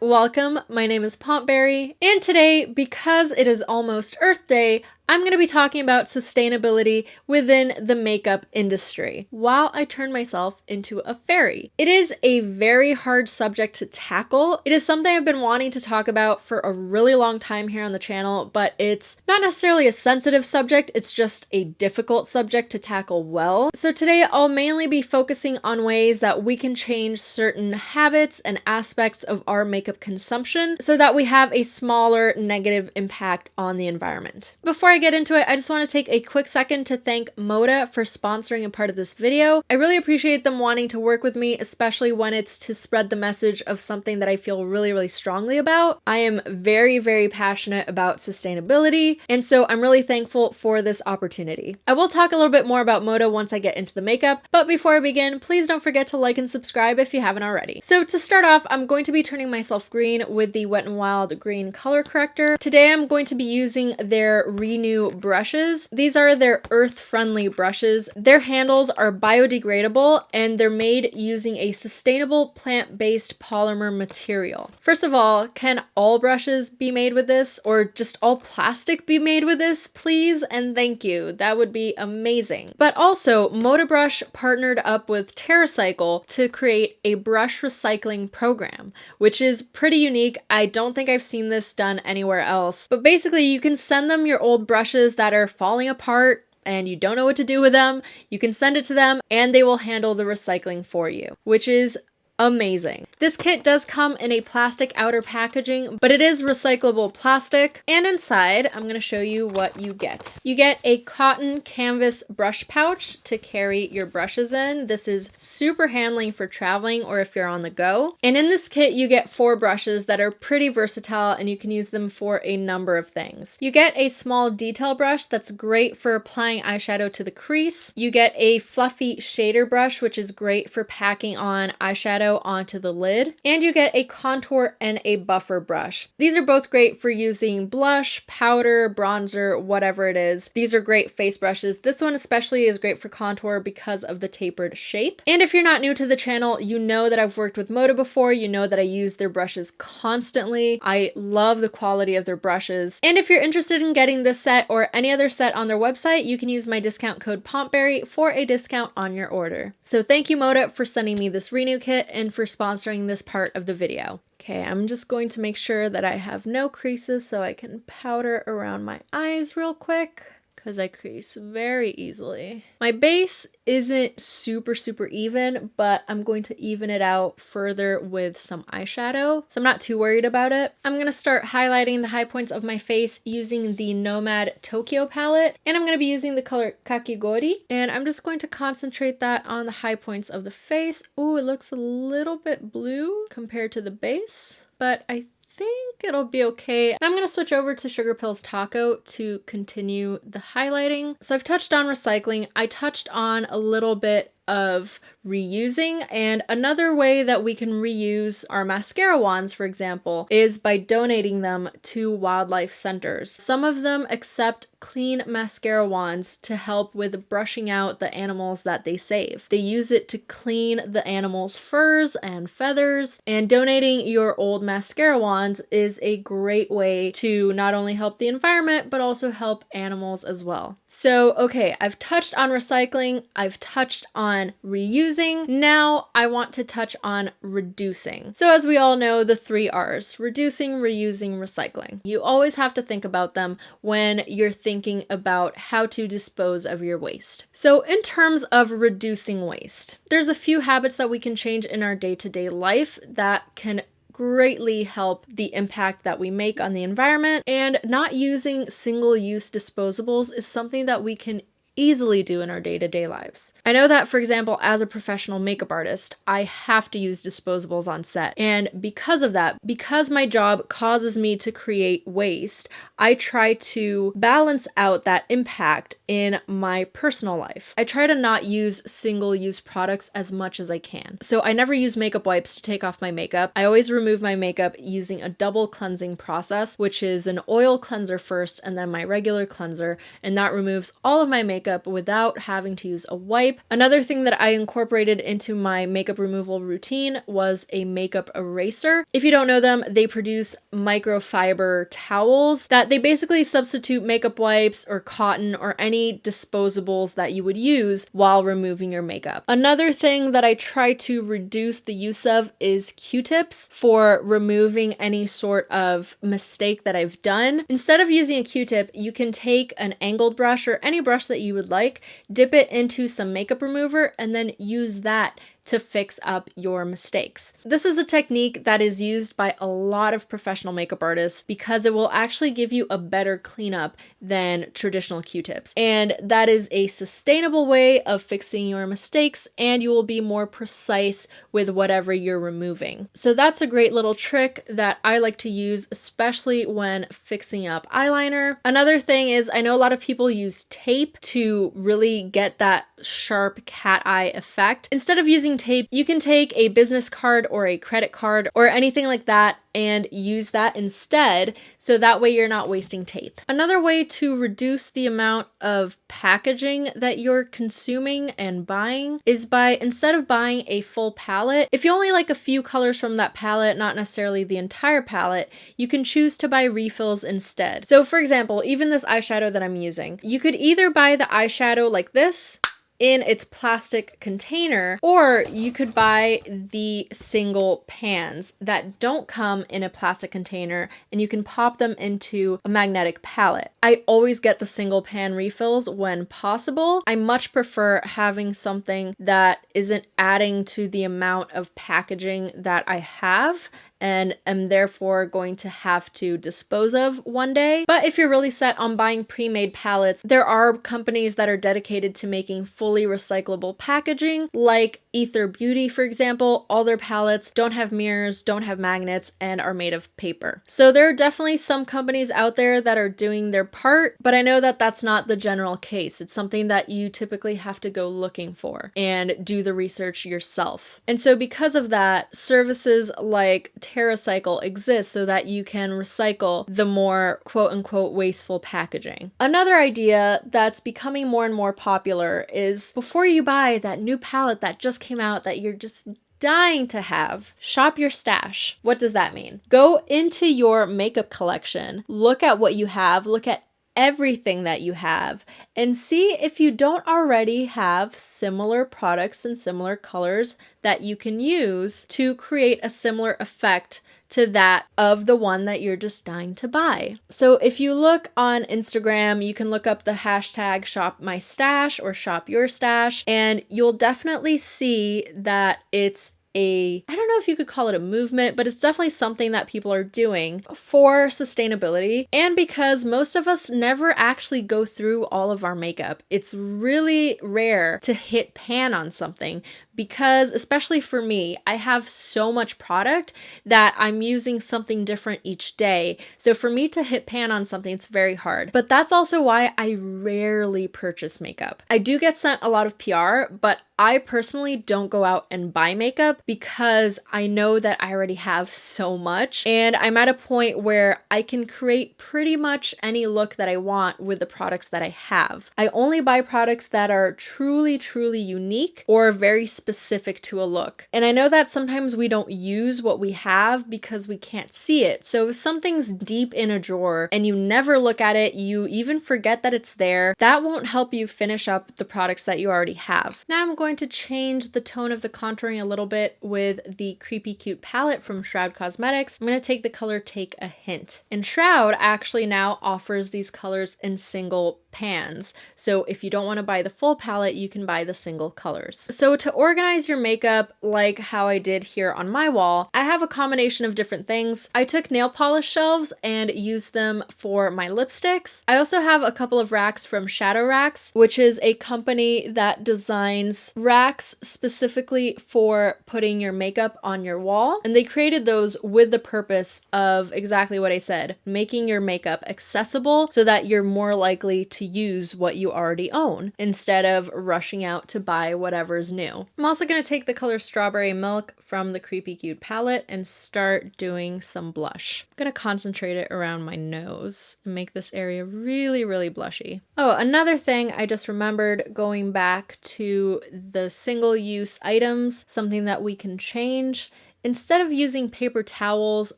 welcome. My name is Pompberry, and today, because it is almost Earth Day, I'm going to be talking about sustainability within the makeup industry while I turn myself into a fairy. It is a very hard subject to tackle. It is something I've been wanting to talk about for a really long time here on the channel, but it's not necessarily a sensitive subject, it's just a difficult subject to tackle well. So today I'll mainly be focusing on ways that we can change certain habits and aspects of our makeup consumption so that we have a smaller negative impact on the environment. Before I get into it, I just want to take a quick second to thank MODA for sponsoring a part of this video. I really appreciate them wanting to work with me, especially when it's to spread the message of something that I feel really strongly about. I am very passionate about sustainability, and so I'm really thankful for this opportunity. I will talk a little bit more about MODA once I get into the makeup, but before I begin, please don't forget to like and subscribe if you haven't already. So to start off, I'm going to be turning myself green with the Wet n Wild green color corrector. Today I'm going to be using their Renew brushes. These are their earth-friendly brushes. Their handles are biodegradable and they're made using a sustainable plant-based polymer material. First of all, can all brushes be made with this, or just all plastic be made with this, please and thank you? That would be amazing. But also, MODA Brush partnered up with TerraCycle to create a brush recycling program, which is pretty unique. I don't think I've seen this done anywhere else. But basically, you can send them your old brushes that are falling apart and you don't know what to do with them. You can send it to them and they will handle the recycling for you, which is amazing. This kit does come in a plastic outer packaging, but it is recyclable plastic. And inside, I'm going to show you what you get. You get a cotton canvas brush pouch to carry your brushes in. This is super handy for traveling or if you're on the go. And in this kit, you get 4 brushes that are pretty versatile and you can use them for a number of things. You get a small detail brush that's great for applying eyeshadow to the crease. You get a fluffy shader brush, which is great for packing on eyeshadow onto the lid, and you get a contour and a buffer brush. These are both great for using blush, powder, bronzer, whatever it is. These are great face brushes. This one especially is great for contour because of the tapered shape. And if you're not new to the channel, you know that I've worked with MODA before. You know that I use their brushes constantly. I love the quality of their brushes. And if you're interested in getting this set or any other set on their website, you can use my discount code Pompberry for a discount on your order. So thank you, MODA, for sending me this Renew kit and for sponsoring this part of the video. Okay, I'm just going to make sure that I have no creases so I can powder around my eyes real quick, because I crease very easily. My base isn't super even, but I'm going to even it out further with some eyeshadow, so I'm not too worried about it. I'm going to start highlighting the high points of my face using the Nomad Tokyo palette, and I'm going to be using the color Kakigori, and I'm just going to concentrate that on the high points of the face. Ooh, it looks a little bit blue compared to the base, but I think it'll be okay. And I'm going to switch over to Sugar Pills Taco to continue the highlighting. So I've touched on recycling. I touched on a little bit of reusing, and another way that we can reuse our mascara wands, for example, is by donating them to wildlife centers. Some of them accept clean mascara wands to help with brushing out the animals that they save. They use it to clean the animals' furs and feathers, and donating your old mascara wands is a great way to not only help the environment, but also help animals as well. So, okay, I've touched on recycling, I've touched on reusing. Now I want to touch on reducing. So as we all know, the 3 R's: reducing, reusing, recycling. You always have to think about them when you're thinking about how to dispose of your waste. So in terms of reducing waste, there's a few habits that we can change in our day-to-day life that can greatly help the impact that we make on the environment, and not using single-use disposables is something that we can easily do in our day-to-day lives. I know that, for example, as a professional makeup artist, I have to use disposables on set. And because of that, because my job causes me to create waste, I try to balance out that impact in my personal life. I try to not use single-use products as much as I can. So I never use makeup wipes to take off my makeup. I always remove my makeup using a double cleansing process, which is an oil cleanser first and then my regular cleanser, and that removes all of my makeup makeup without having to use a wipe. Another thing that I incorporated into my makeup removal routine was a makeup eraser. If you don't know them, they produce microfiber towels that they basically substitute makeup wipes or cotton or any disposables that you would use while removing your makeup. Another thing that I try to reduce the use of is Q-tips for removing any sort of mistake that I've done. Instead of using a Q-tip, you can take an angled brush or any brush that you would like, dip it into some makeup remover, and then use that to fix up your mistakes. This is a technique that is used by a lot of professional makeup artists because it will actually give you a better cleanup than traditional Q-tips. And that is a sustainable way of fixing your mistakes, and you will be more precise with whatever you're removing. So that's a great little trick that I like to use, especially when fixing up eyeliner. Another thing is, I know a lot of people use tape to really get that sharp cat eye effect. Instead of using tape, you can take a business card or a credit card or anything like that and use that instead, so that way you're not wasting tape. Another way to reduce the amount of packaging that you're consuming and buying is by, instead of buying a full palette, if you only like a few colors from that palette, not necessarily the entire palette, you can choose to buy refills instead. So for example, even this eyeshadow that I'm using, you could either buy the eyeshadow like this in its plastic container, or you could buy the single pans that don't come in a plastic container and you can pop them into a magnetic palette. I always get the single pan refills when possible. I much prefer having something that isn't adding to the amount of packaging that I have and am therefore going to have to dispose of one day. But if you're really set on buying pre-made palettes, there are companies that are dedicated to making fully recyclable packaging, like Ether Beauty, for example. All their palettes don't have mirrors, don't have magnets, and are made of paper. So there are definitely some companies out there that are doing their part, but I know that that's not the general case. It's something that you typically have to go looking for and do the research yourself. And so because of that, services like TerraCycle exist so that you can recycle the more quote-unquote wasteful packaging. Another idea that's becoming more and more popular is, before you buy that new palette that just came out that you're just dying to have, shop your stash. What does that mean? Go into your makeup collection, look at what you have, look at everything that you have, and see if you don't already have similar products and similar colors that you can use to create a similar effect to that of the one that you're just dying to buy. So if you look on Instagram, you can look up the hashtag shop my stash or shop your stash, and you'll definitely see that it's I don't know if you could call it a movement, but it's definitely something that people are doing for sustainability. And because most of us never actually go through all of our makeup, it's really rare to hit pan on something, because especially for me, I have so much product that I'm using something different each day. So for me to hit pan on something, it's very hard. But that's also why I rarely purchase makeup. I do get sent a lot of PR, but I personally don't go out and buy makeup because I know that I already have so much, and I'm at a point where I can create pretty much any look that I want with the products that I have. I only buy products that are truly, truly unique or very specific to a look. And I know that sometimes we don't use what we have because we can't see it. So if something's deep in a drawer and you never look at it, you even forget that it's there, that won't help you finish up the products that you already have. Now I'm going to change the tone of the contouring a little bit with the Creepy Cute palette from Shroud Cosmetics. I'm going to take the color Take a Hint. And Shroud actually now offers these colors in single pans. So if you don't want to buy the full palette, you can buy the single colors. So to organize your makeup, like how I did here on my wall, I have a combination of different things. I took nail polish shelves and used them for my lipsticks. I also have a couple of racks from Shadow Racks, which is a company that designs racks specifically for putting your makeup on your wall. And they created those with the purpose of exactly what I said, making your makeup accessible so that you're more likely to to use what you already own instead of rushing out to buy whatever's new. I'm also going to take the color Strawberry Milk from the Creepy Cute palette and start doing some blush. I'm going to concentrate it around my nose and make this area really, really blushy. Oh, another thing I just remembered, going back to the single-use items, something that we can change. Instead of using paper towels,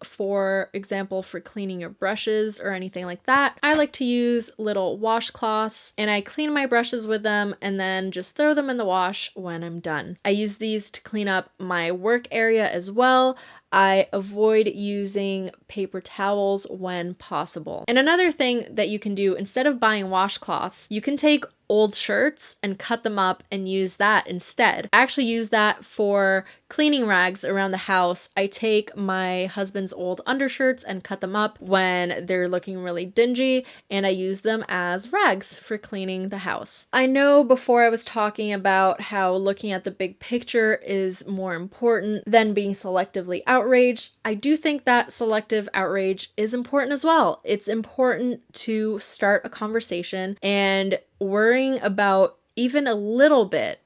for example, for cleaning your brushes or anything like that, I like to use little washcloths, and I clean my brushes with them and then just throw them in the wash when I'm done. I use these to clean up my work area as well. I avoid using paper towels when possible. And another thing that you can do, instead of buying washcloths, you can take old shirts and cut them up and use that instead. I actually use that for cleaning rags around the house. I take my husband's old undershirts and cut them up when they're looking really dingy, and I use them as rags for cleaning the house. I know before I was talking about how looking at the big picture is more important than being selectively outraged. I do think that selective outrage is important as well. It's important to start a conversation, and worrying about even a little bit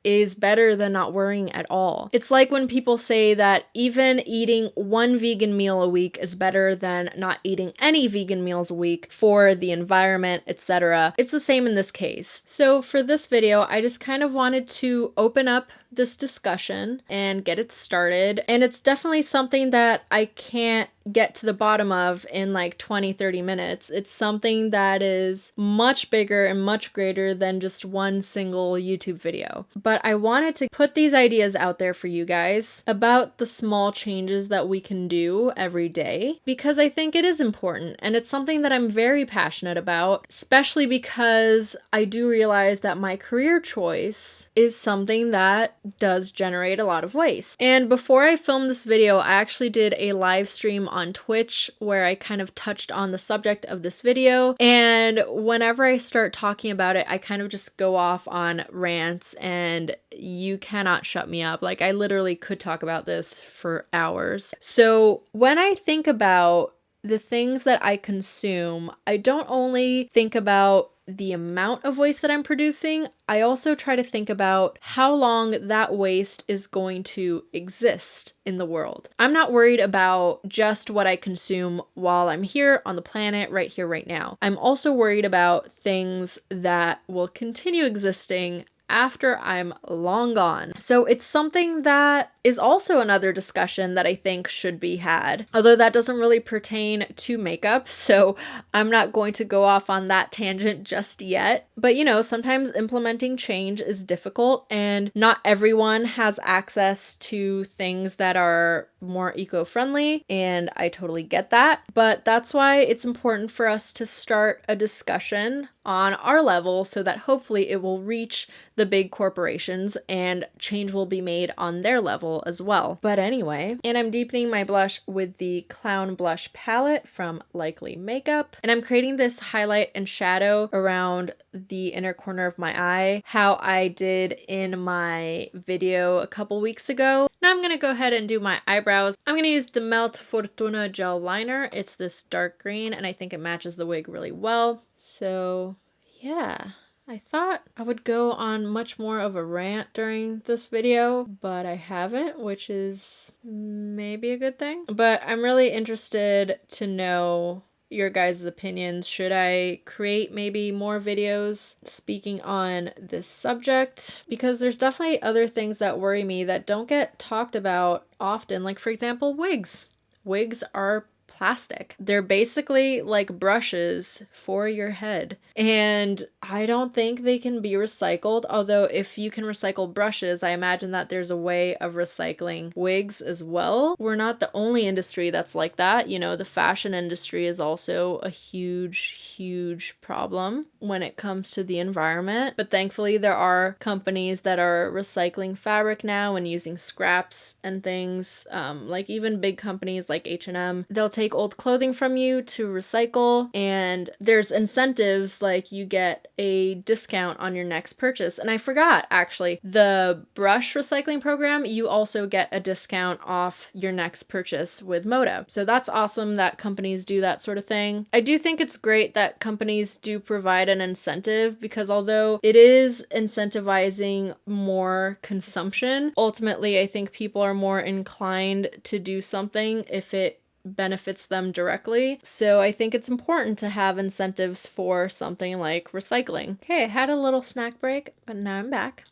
is better than not worrying at all. It's like when people say that even eating one vegan meal a week is better than not eating any vegan meals a week for the environment, etc. It's the same in this case. So for this video, I just kind of wanted to open up this discussion and get it started. And it's definitely something that I can't get to the bottom of in like 20-30 minutes. It's something that is much bigger and much greater than just one single YouTube video. But I wanted to put these ideas out there for you guys about the small changes that we can do every day, because I think it is important and it's something that I'm very passionate about, especially because I do realize that my career choice is something that does generate a lot of waste. And before I filmed this video, I actually did a live stream on Twitch where I kind of touched on the subject of this video. And whenever I start talking about it, I kind of just go off on rants, and you cannot shut me up. Like, I literally could talk about this for hours. So when I think about the things that I consume, I don't only think about the amount of waste that I'm producing, I also try to think about how long that waste is going to exist in the world. I'm not worried about just what I consume while I'm here on the planet, right here, right now. I'm also worried about things that will continue existing after I'm long gone. So it's something that is also another discussion that I think should be had, although that doesn't really pertain to makeup, so I'm not going to go off on that tangent just yet. But you know, sometimes implementing change is difficult, and not everyone has access to things that are more eco-friendly, and I totally get that. But that's why it's important for us to start a discussion on our level so that hopefully it will reach the big corporations and change will be made on their level as well. But anyway, and I'm deepening my blush with the Clown Blush palette from Likely Makeup, and I'm creating this highlight and shadow around the inner corner of my eye, how I did in my video a couple weeks ago. Now I'm gonna go ahead and do my eyebrows. I'm gonna use the Melt Fortuna gel liner. It's this dark green, and I think it matches the wig really well. So yeah, I thought I would go on much more of a rant during this video, but I haven't, which is maybe a good thing. But I'm really interested to know your guys' opinions. Should I create maybe more videos speaking on this subject? Because there's definitely other things that worry me that don't get talked about often. Like, for example, wigs. Wigs are plastic. They're basically like brushes for your head, and I don't think they can be recycled. Although if you can recycle brushes, I imagine that there's a way of recycling wigs as well. We're not the only industry that's like that. You know, the fashion industry is also a huge problem when it comes to the environment. But thankfully there are companies that are recycling fabric now and using scraps and things. Like even big companies like H&M, they'll take take old clothing from you to recycle, and there's incentives like you get a discount on your next purchase. And I forgot, actually, the brush recycling program, you also get a discount off your next purchase with MODA. So that's awesome that companies do that sort of thing. I do think it's great that companies do provide an incentive, because although it is incentivizing more consumption, ultimately I think people are more inclined to do something if it benefits them directly. So I think it's important to have incentives for something like recycling. Okay, I had a little snack break, but now I'm back.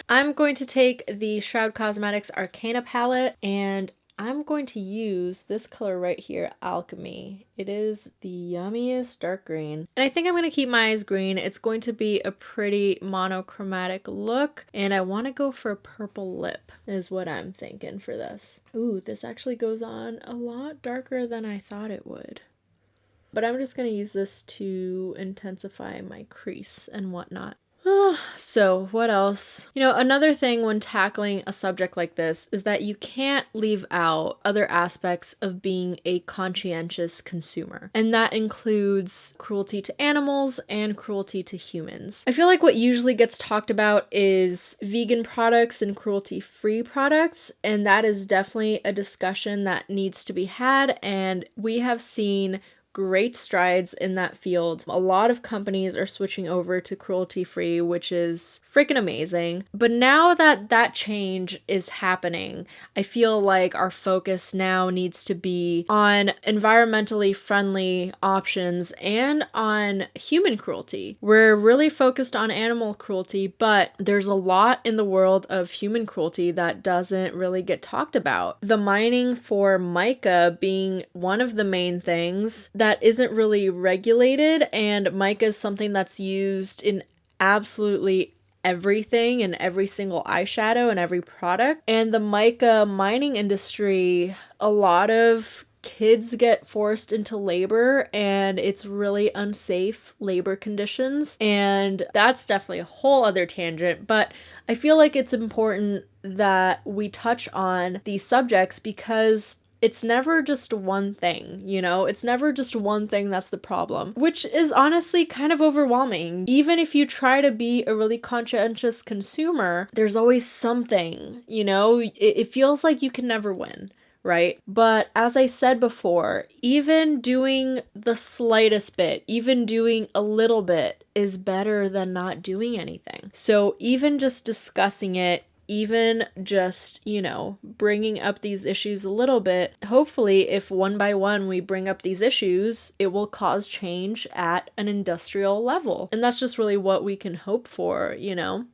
I'm going to take the Shroud Cosmetics Arcana palette, and I'm going to use this color right here, Alchemy. It is the yummiest dark green. And I think I'm going to keep my eyes green. It's going to be a pretty monochromatic look. And I want to go for a purple lip is what I'm thinking for this. Ooh, this actually goes on a lot darker than I thought it would. But I'm just going to use this to intensify my crease and whatnot. So what else? You know, another thing when tackling a subject like this is that you can't leave out other aspects of being a conscientious consumer. And that includes cruelty to animals and cruelty to humans. I feel like what usually gets talked about is vegan products and cruelty-free products, and that is definitely a discussion that needs to be had, and we have seen great strides in that field. A lot of companies are switching over to cruelty-free, which is freaking amazing. But now that that change is happening, I feel like our focus now needs to be on environmentally friendly options and on human cruelty. We're really focused on animal cruelty, but there's a lot in the world of human cruelty that doesn't really get talked about. The mining for mica being one of the main things that isn't really regulated, and mica is something that's used in absolutely everything, in every single eyeshadow and every product. And the mica mining industry, a lot of kids get forced into labor, and it's really unsafe labor conditions, and that's definitely a whole other tangent. But I feel like it's important that we touch on these subjects because it's never just one thing, you know? It's never just one thing that's the problem, which is honestly kind of overwhelming. Even if you try to be a really conscientious consumer, there's always something, you know? It feels like you can never win, right? But as I said before, even doing the slightest bit, even doing a little bit is better than not doing anything. So even just discussing it, even just, you know, bringing up these issues a little bit, hopefully if one by one we bring up these issues, it will cause change at an industrial level. And that's just really what we can hope for, you know?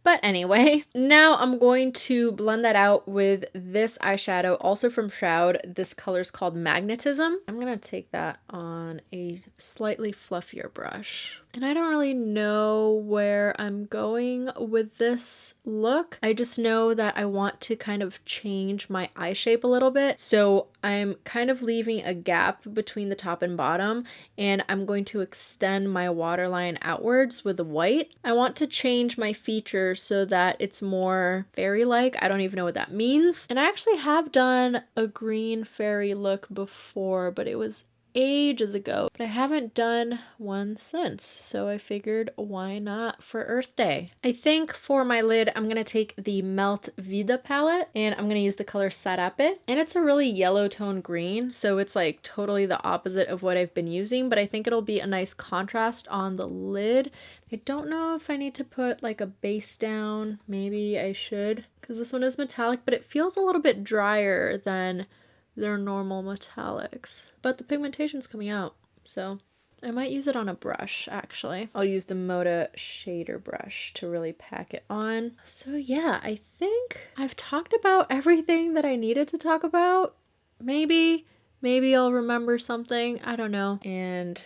But anyway, now I'm going to blend that out with this eyeshadow, also from Shroud. This color's called Magnetism. I'm gonna take that on a slightly fluffier brush. And I don't really know where I'm going with this look. I just know that I want to kind of change my eye shape a little bit. So I'm kind of leaving a gap between the top and bottom, and I'm going to extend my waterline outwards with the white. I want to change my features so that it's more fairy-like. I don't even know what that means. And I actually have done a green fairy look before, but it was ages ago, but I haven't done one since, so I figured why not for Earth Day. I think for my lid I'm gonna take the Melt Vida palette, and I'm gonna use the color Sarape, and it's a really yellow tone green, so it's like totally the opposite of what I've been using, but I think it'll be a nice contrast on the lid. I don't know if I need to put like a base down. Maybe I should, because this one is metallic, but it feels a little bit drier than their normal metallics, but the pigmentation's coming out, so I might use it on a brush. Actually, I'll use the MODA shader brush to really pack it on. So yeah, I think I've talked about everything that I needed to talk about. Maybe I'll remember something, I don't know. And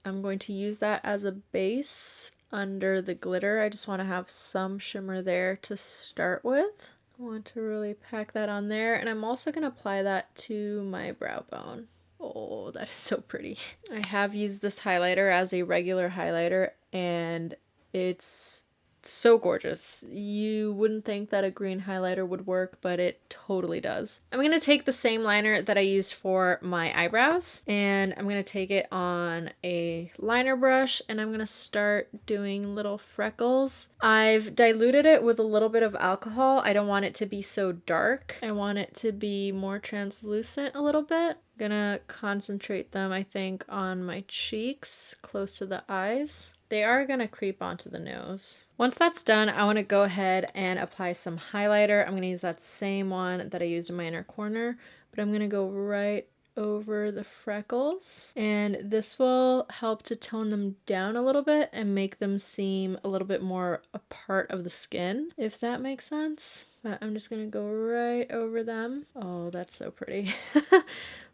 I'm going to use that as a base under the glitter. I just want to have some shimmer there to start with. I want to really pack that on there, and I'm also going to apply that to my brow bone. Oh, that is so pretty. I have used this highlighter as a regular highlighter, and it's so gorgeous. You wouldn't think that a green highlighter would work, but it totally does. I'm going to take the same liner that I used for my eyebrows, and I'm going to take it on a liner brush, and I'm going to start doing little freckles. I've diluted it with a little bit of alcohol. I don't want it to be so dark. I want it to be more translucent a little bit. I'm gonna concentrate them, I think, on my cheeks, close to the eyes. They are gonna creep onto the nose. Once that's done, I want to go ahead and apply some highlighter. I'm gonna use that same one that I used in my inner corner, but I'm gonna go right over the freckles, and this will help to tone them down a little bit and make them seem a little bit more a part of the skin, if that makes sense. But I'm just gonna go right over them. Oh, that's so pretty.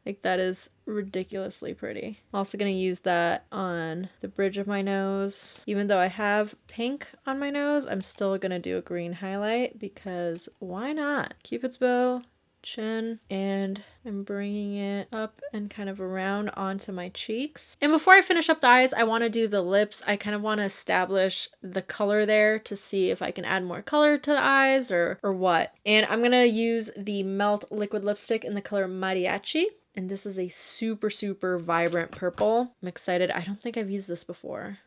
Like, that is ridiculously pretty. I'm also gonna use that on the bridge of my nose. Even though I have pink on my nose, I'm still gonna do a green highlight because why not? Cupid's bow, chin, and I'm bringing it up and kind of around onto my cheeks. And before I finish up the eyes, I want to do the lips. I kind of want to establish the color there to see if I can add more color to the eyes or what. And I'm going to use the Melt liquid lipstick in the color Mariachi. And this is a super, super vibrant purple. I'm excited. I don't think I've used this before.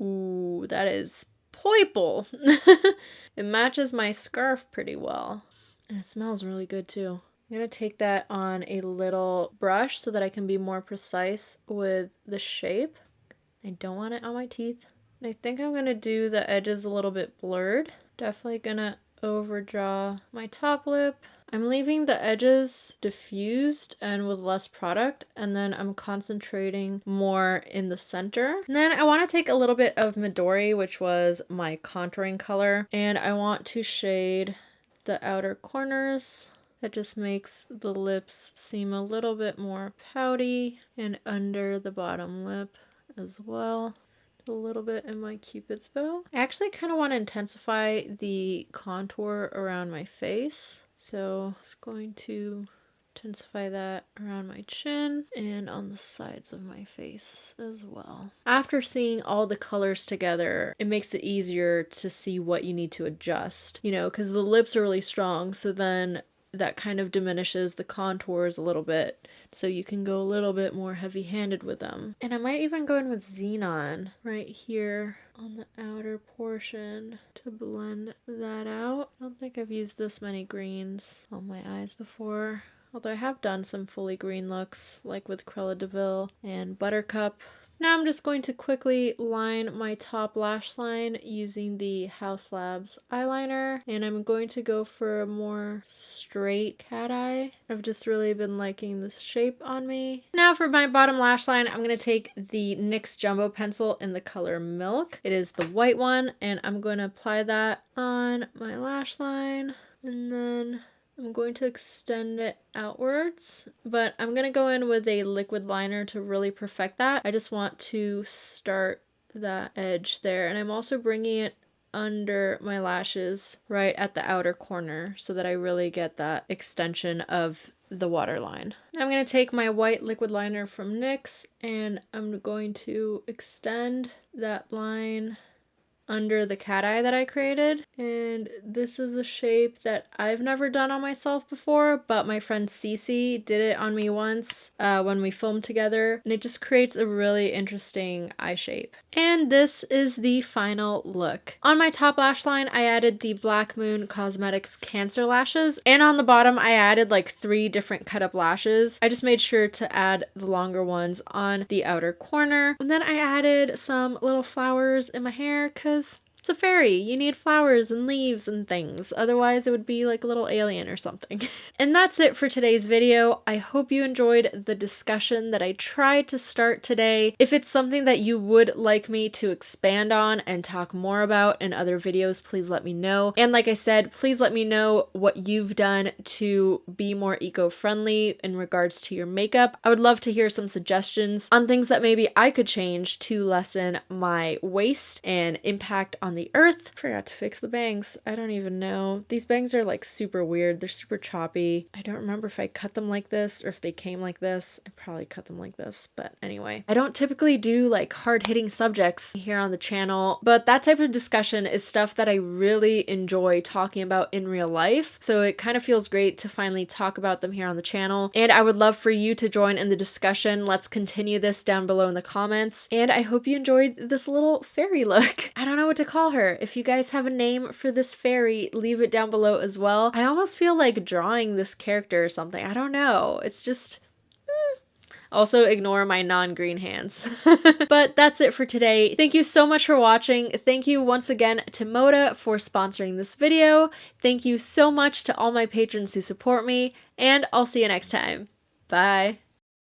Ooh, that is purple. It matches my scarf pretty well. And it smells really good too. I'm going to take that on a little brush so that I can be more precise with the shape. I don't want it on my teeth. And I think I'm going to do the edges a little bit blurred. Definitely going to overdraw my top lip. I'm leaving the edges diffused and with less product, and then I'm concentrating more in the center. And then I want to take a little bit of Midori, which was my contouring color, and I want to shade the outer corners. That just makes the lips seem a little bit more pouty, and under the bottom lip as well. A little bit in my Cupid's bow. I actually kind of want to intensify the contour around my face. So it's going to intensify that around my chin and on the sides of my face as well. After seeing all the colors together, it makes it easier to see what you need to adjust, you know, because the lips are really strong. So then that kind of diminishes the contours a little bit. So you can go a little bit more heavy-handed with them. And I might even go in with Xenon right here on the outer portion to blend that out. I don't think I've used this many greens on my eyes before. Although I have done some fully green looks, like with Cruella de Vil and Buttercup. Now I'm just going to quickly line my top lash line using the House Labs eyeliner, and I'm going to go for a more straight cat eye. I've just really been liking this shape on me. Now for my bottom lash line, I'm going to take the NYX Jumbo Pencil in the color Milk. It is the white one, and I'm going to apply that on my lash line, and then I'm going to extend it outwards, but I'm going to go in with a liquid liner to really perfect that. I just want to start that edge there, and I'm also bringing it under my lashes right at the outer corner so that I really get that extension of the waterline. I'm going to take my white liquid liner from NYX, and I'm going to extend that line under the cat eye that I created. And this is a shape that I've never done on myself before, but my friend Cece did it on me once when we filmed together, and it just creates a really interesting eye shape. And this is the final look. On my top lash line, I added the Black Moon Cosmetics Cancer lashes, and on the bottom I added like 3 different cut up lashes. I just made sure to add the longer ones on the outer corner, and then I added some little flowers in my hair because it's a fairy. You need flowers and leaves and things. Otherwise it would be like a little alien or something. And that's it for today's video. I hope you enjoyed the discussion that I tried to start today. If it's something that you would like me to expand on and talk more about in other videos, please let me know. And like I said, please let me know what you've done to be more eco-friendly in regards to your makeup. I would love to hear some suggestions on things that maybe I could change to lessen my waste and impact on the earth. Forgot to fix the bangs. I don't even know. These bangs are like super weird. They're super choppy. I don't remember if I cut them like this or if they came like this. I probably cut them like this, but anyway. I don't typically do like hard-hitting subjects here on the channel, but that type of discussion is stuff that I really enjoy talking about in real life. So it kind of feels great to finally talk about them here on the channel. And I would love for you to join in the discussion. Let's continue this down below in the comments. And I hope you enjoyed this little fairy look. I don't know what to call her. If you guys have a name for this fairy, leave it down below as well. I almost feel like drawing this character or something. I don't know. It's just... Also ignore my non-green hands. But that's it for today. Thank you so much for watching. Thank you once again to MODA for sponsoring this video. Thank you so much to all my patrons who support me, and I'll see you next time. Bye.